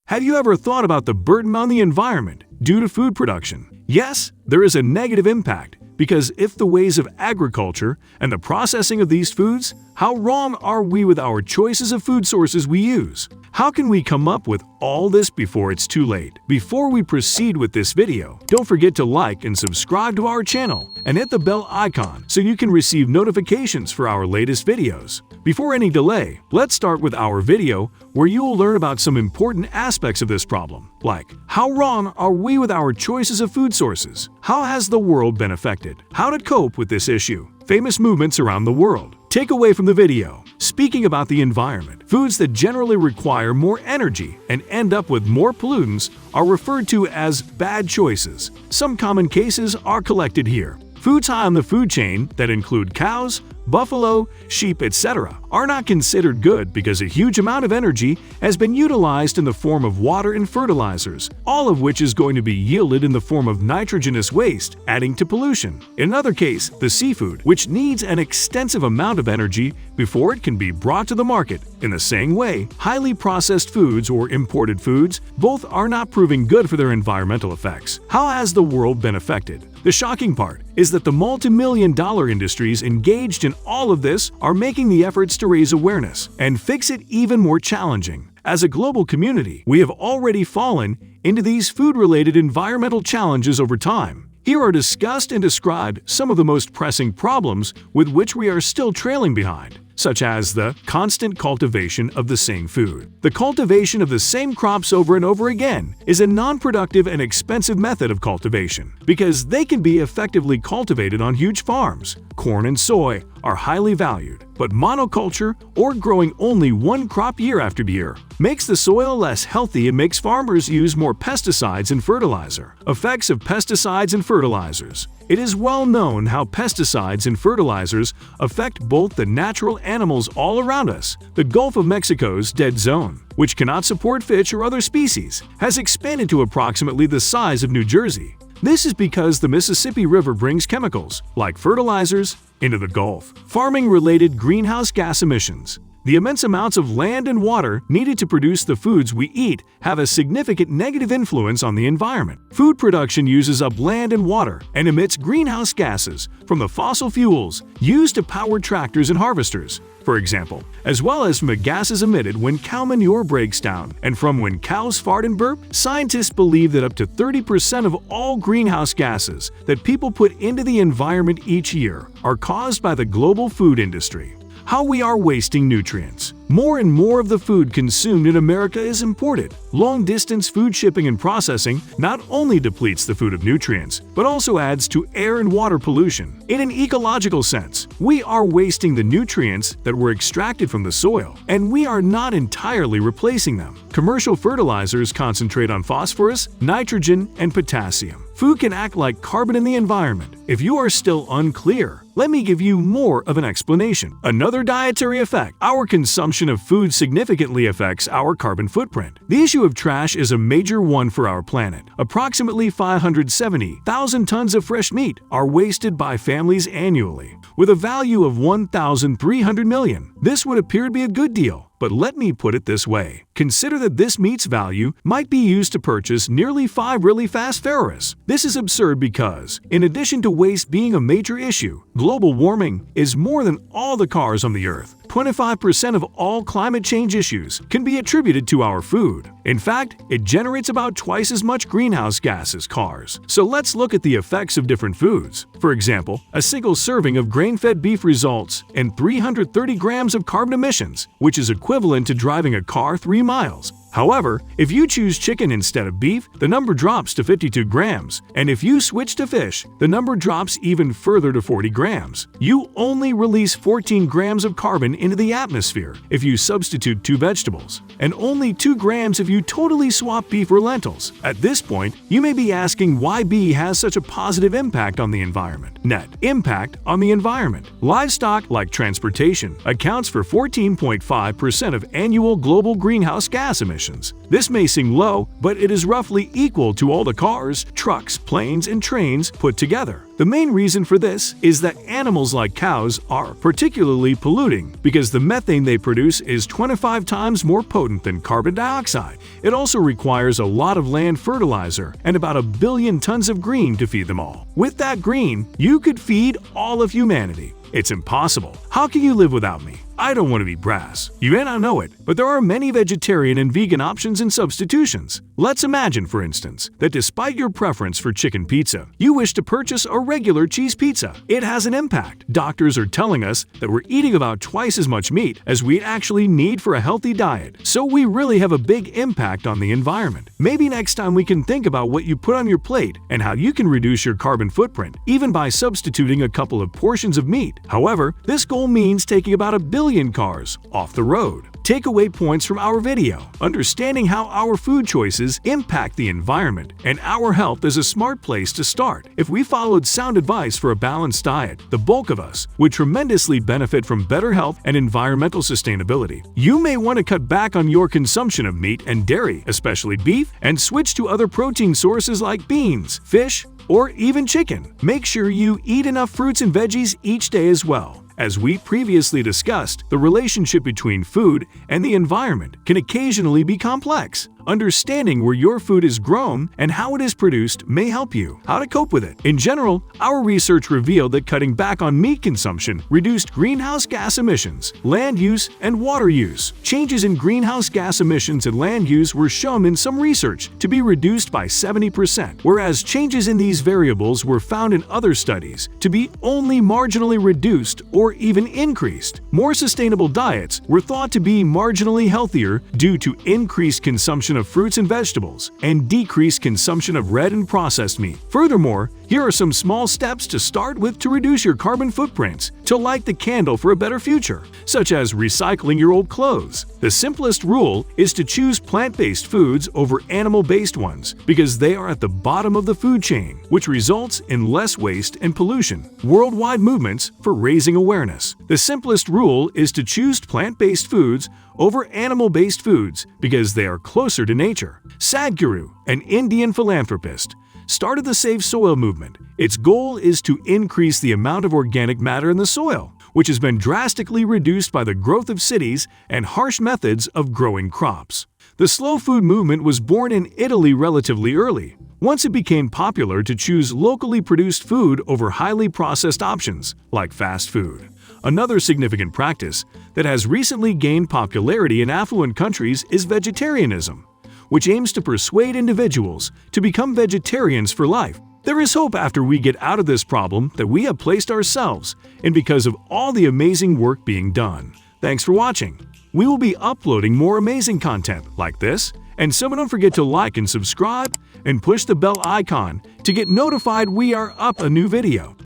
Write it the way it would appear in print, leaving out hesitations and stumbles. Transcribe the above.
Have you ever thought about the burden on the environment due to food production? Yes, there is a negative impact because if the ways of agriculture and the processing of these foods, how wrong are we with our choices of food sources we use? How can we come up with all this before it's too late? Before we proceed with this video, don't forget to like and subscribe to our channel and hit the bell icon so you can receive notifications for our latest videos. Before any delay, let's start with our video where you will learn about some important aspects of this problem, like how wrong are we with our choices of food sources? How has the world been affected? How to cope with this issue? Famous movements around the world. Takeaway from the video. Speaking about the environment, foods that generally require more energy and end up with more pollutants are referred to as bad choices. Some common cases are collected here. Foods high on the food chain that include cows, buffalo, sheep, etc. are not considered good because a huge amount of energy has been utilized in the form of water and fertilizers, all of which is going to be yielded in the form of nitrogenous waste, adding to pollution. In another case, the seafood, which needs an extensive amount of energy before it can be brought to the market. In the same way, highly processed foods or imported foods both are not proving good for their environmental effects. How has the world been affected? The shocking part is that the multi-million-dollar industries engaged in all of this are making the efforts to raise awareness and fix it even more challenging. As a global community, we have already fallen into these food-related environmental challenges over time. Here are discussed and described some of the most pressing problems with which we are still trailing behind, such as the constant cultivation of the same food. The cultivation of the same crops over and over again is a non-productive and expensive method of cultivation because they can be effectively cultivated on huge farms. Corn and soy are highly valued, but monoculture, or growing only one crop year after year, makes the soil less healthy and makes farmers use more pesticides and fertilizer. Effects of pesticides and fertilizers. It is well known how pesticides and fertilizers affect both the natural animals all around us. The Gulf of Mexico's dead zone, which cannot support fish or other species, has expanded to approximately the size of New Jersey. This is because the Mississippi River brings chemicals, like fertilizers, into the Gulf. Farming-related greenhouse gas emissions. The immense amounts of land and water needed to produce the foods we eat have a significant negative influence on the environment. Food production uses up land and water and emits greenhouse gases from the fossil fuels used to power tractors and harvesters, for example, as well as from the gases emitted when cow manure breaks down and from when cows fart and burp. Scientists believe that up to 30% of all greenhouse gases that people put into the environment each year are caused by the global food industry. How we are wasting nutrients. More and more of the food consumed in America is imported. Long-distance food shipping and processing not only depletes the food of nutrients, but also adds to air and water pollution. In an ecological sense, we are wasting the nutrients that were extracted from the soil, and we are not entirely replacing them. Commercial fertilizers concentrate on phosphorus, nitrogen, and potassium. Food can act like carbon in the environment. If you are still unclear, let me give you more of an explanation. Another dietary effect. Our consumption of food significantly affects our carbon footprint. The issue of trash is a major one for our planet. Approximately 570,000 tons of fresh meat are wasted by families annually, with a value of 1,300 million. This would appear to be a good deal, but let me put it this way. Consider that this meat's value might be used to purchase nearly 5 really fast Ferraris. This is absurd because, in addition to waste being a major issue, global warming is more than all the cars on the Earth. 25% of all climate change issues can be attributed to our food. In fact, it generates about twice as much greenhouse gas as cars. So let's look at the effects of different foods. For example, a single serving of grain-fed beef results in 330 grams of carbon emissions, which is equivalent to driving a car 3 miles. However, if you choose chicken instead of beef, the number drops to 52 grams, and if you switch to fish, the number drops even further to 40 grams. You only release 14 grams of carbon into the atmosphere if you substitute 2 vegetables, and only 2 grams if you totally swap beef or lentils. At this point, you may be asking why bee has such a positive impact on the environment. Net impact on the environment. Livestock, like transportation, accounts for 14.5% of annual global greenhouse gas emissions. emissions. This may seem low, but it is roughly equal to all the cars, trucks, planes, and trains put together. The main reason for this is that animals like cows are particularly polluting because the methane they produce is 25 times more potent than carbon dioxide. It also requires a lot of land fertilizer and about 1 billion tons of green to feed them all. With that green, you could feed all of humanity. It's impossible. How can you live without me? I don't want to be brass. You may not know it, but there are many vegetarian and vegan options and substitutions. Let's imagine, for instance, that despite your preference for chicken pizza, you wish to purchase a regular cheese pizza. It has an impact. Doctors are telling us that we're eating about twice as much meat as we actually need for a healthy diet, so we really have a big impact on the environment. Maybe next time we can think about what you put on your plate and how you can reduce your carbon footprint, even by substituting a couple of portions of meat. However, this goal means taking about 1 billion cars off the road. Takeaway points from our video: understanding how our food choices impact the environment and our health is a smart place to start. If we followed sound advice for a balanced diet, the bulk of us would tremendously benefit from better health and environmental sustainability. You may want to cut back on your consumption of meat and dairy, especially beef, and switch to other protein sources like beans, fish, or even chicken. Make sure you eat enough fruits and veggies each day as well. As we previously discussed, the relationship between food and the environment can occasionally be complex. Understanding where your food is grown and how it is produced may help you how to cope with it. In general, our research revealed that cutting back on meat consumption reduced greenhouse gas emissions, land use, and water use. Changes in greenhouse gas emissions and land use were shown in some research to be reduced by 70%, whereas changes in these variables were found in other studies to be only marginally reduced or even increased. More sustainable diets were thought to be marginally healthier due to increased consumption of fruits and vegetables and decreased consumption of red and processed meat. Furthermore, here are some small steps to start with to reduce your carbon footprints to light the candle for a better future, such as recycling your old clothes. The simplest rule is to choose plant-based foods over animal-based ones because they are at the bottom of the food chain, which results in less waste and pollution. Worldwide movements for raising awareness. The simplest rule is to choose plant-based foods over animal-based foods because they are closer to nature. Sadhguru, an Indian philanthropist, started the Save Soil movement. Its goal is to increase the amount of organic matter in the soil, which has been drastically reduced by the growth of cities and harsh methods of growing crops. The slow food movement was born in Italy relatively early. Once it became popular to choose locally produced food over highly processed options, like fast food. Another significant practice that has recently gained popularity in affluent countries is vegetarianism, which aims to persuade individuals to become vegetarians for life. There is hope after we get out of this problem that we have placed ourselves and because of all the amazing work being done. Thanks for watching. We will be uploading more amazing content like this, and so don't forget to like and subscribe and push the bell icon to get notified we are up a new video.